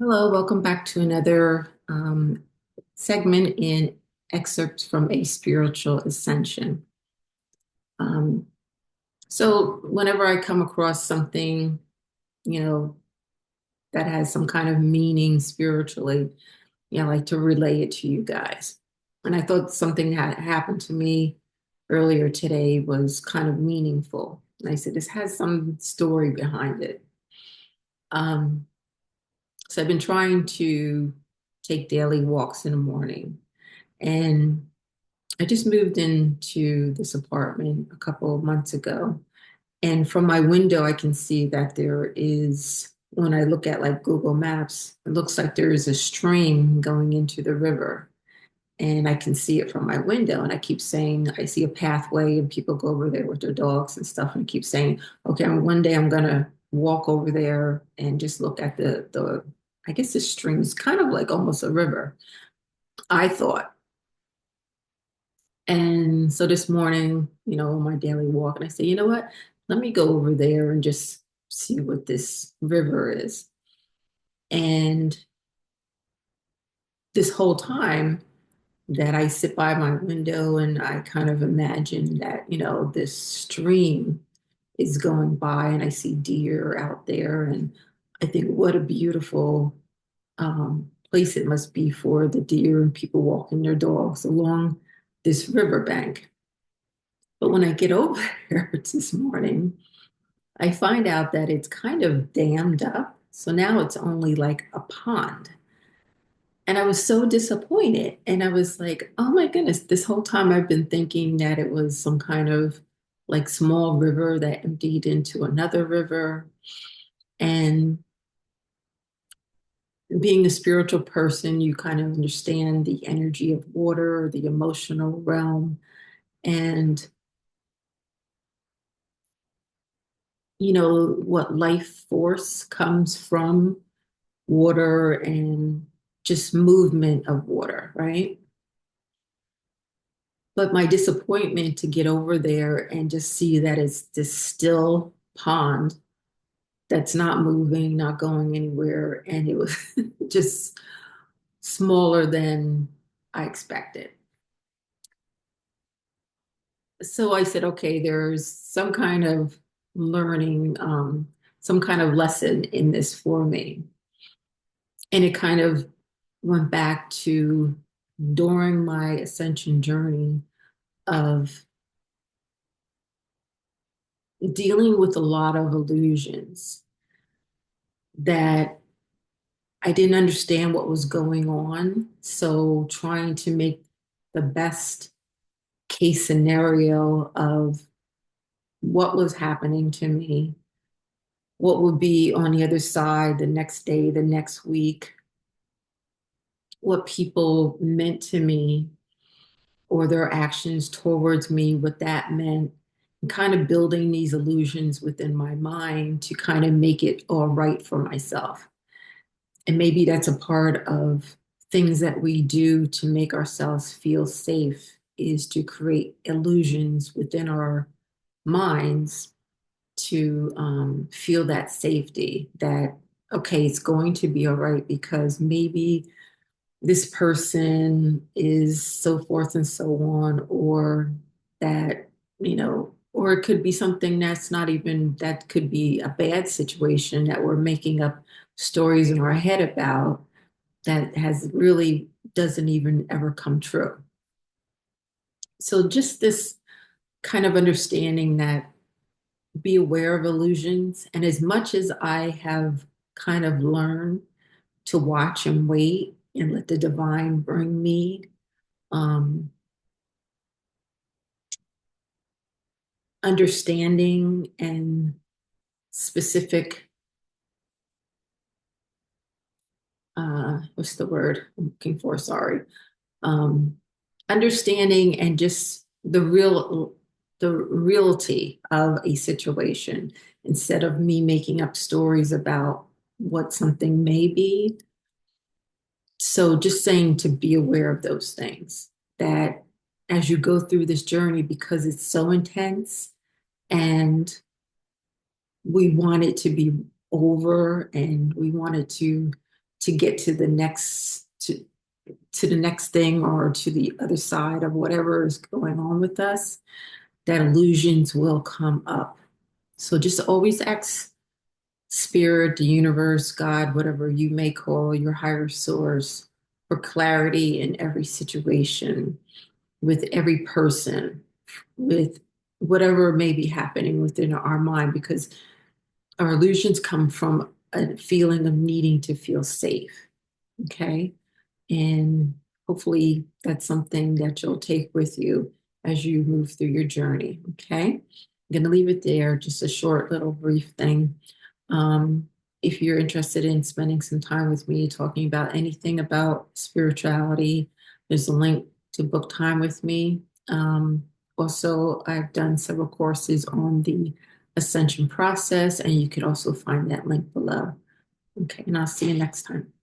Hello, welcome back to another segment in excerpts from a spiritual ascension. Um, so whenever I come across something, you know, that has some kind of meaning spiritually, I like to relay it to you guys. And I thought something that happened to me earlier today was kind of meaningful. And I said, this has some story behind it. Um, so I've been trying to take daily walks in the morning. And I just moved into this apartment a couple of months ago. And from my window, I can see that there is, when I look at like Google Maps, it looks like there is a stream going into the river. And I can see it from my window. And I keep saying, I see a pathway and people go over there with their dogs and stuff. And I keep saying, okay, one day I'm going to walk over there and just look at I guess the stream is kind of like almost a river, I thought. And so this morning, on my daily walk, and I say, you know what? Let me go over there and just see what this river is. And this whole time that I sit by my window and I kind of imagine that, this stream is going by and I see deer out there. And I think, what a beautiful place it must be for the deer and people walking their dogs along this riverbank. But when I get over there this morning, I find out that it's kind of dammed up. So now it's only like a pond. And I was so disappointed. And I was like, oh my goodness, this whole time I've been thinking that it was some kind of like small river that emptied into another river. And being a spiritual person, you kind of understand the energy of water, the emotional realm. And what life force comes from water and just movement of water, right? But my disappointment to get over there and just see that it's this still pond that's not moving, not going anywhere, and it was just smaller than I expected. So I said, okay, there's some kind of learning, some kind of lesson in this for me. And it kind of went back to during my ascension journey of dealing with a lot of illusions that I didn't understand what was going on. So trying to make the best case scenario of what was happening to me, what would be on the other side the next day, the next week, what people meant to me or their actions towards me, what that meant, and kind of building these illusions within my mind to kind of make it all right for myself. And maybe that's a part of things that we do to make ourselves feel safe is to create illusions within our minds to feel that safety that, okay, it's going to be all right because maybe this person is so forth and so on, or that, or it could be something that's not even, that could be a bad situation that we're making up stories in our head about that has really doesn't even ever come true. So just this kind of understanding that be aware of illusions. And as much as I have kind of learned to watch and wait and let the divine bring me um, understanding and specific, what's the word I'm looking for? Sorry. Um, Understanding and just the reality of a situation instead of me making up stories about what something may be. So just saying to be aware of those things that as you go through this journey, because it's so intense and we want it to be over and we want it to to get to the next to the next thing or to the other side of whatever is going on with us, that illusions will come up. So just always ask spirit, the universe, God, whatever you may call your higher source, for clarity in every situation, with every person, with whatever may be happening within our mind, because our illusions come from a feeling of needing to feel safe. Okay. And hopefully that's something that you'll take with you as you move through your journey. Okay. I'm going to leave it there, just a short little brief thing. Um, if you're interested in spending some time with me talking about anything about spirituality, there's a link to book time with me. Also, I've done several courses on the ascension process, and you can also find that link below. Okay, and I'll see you next time.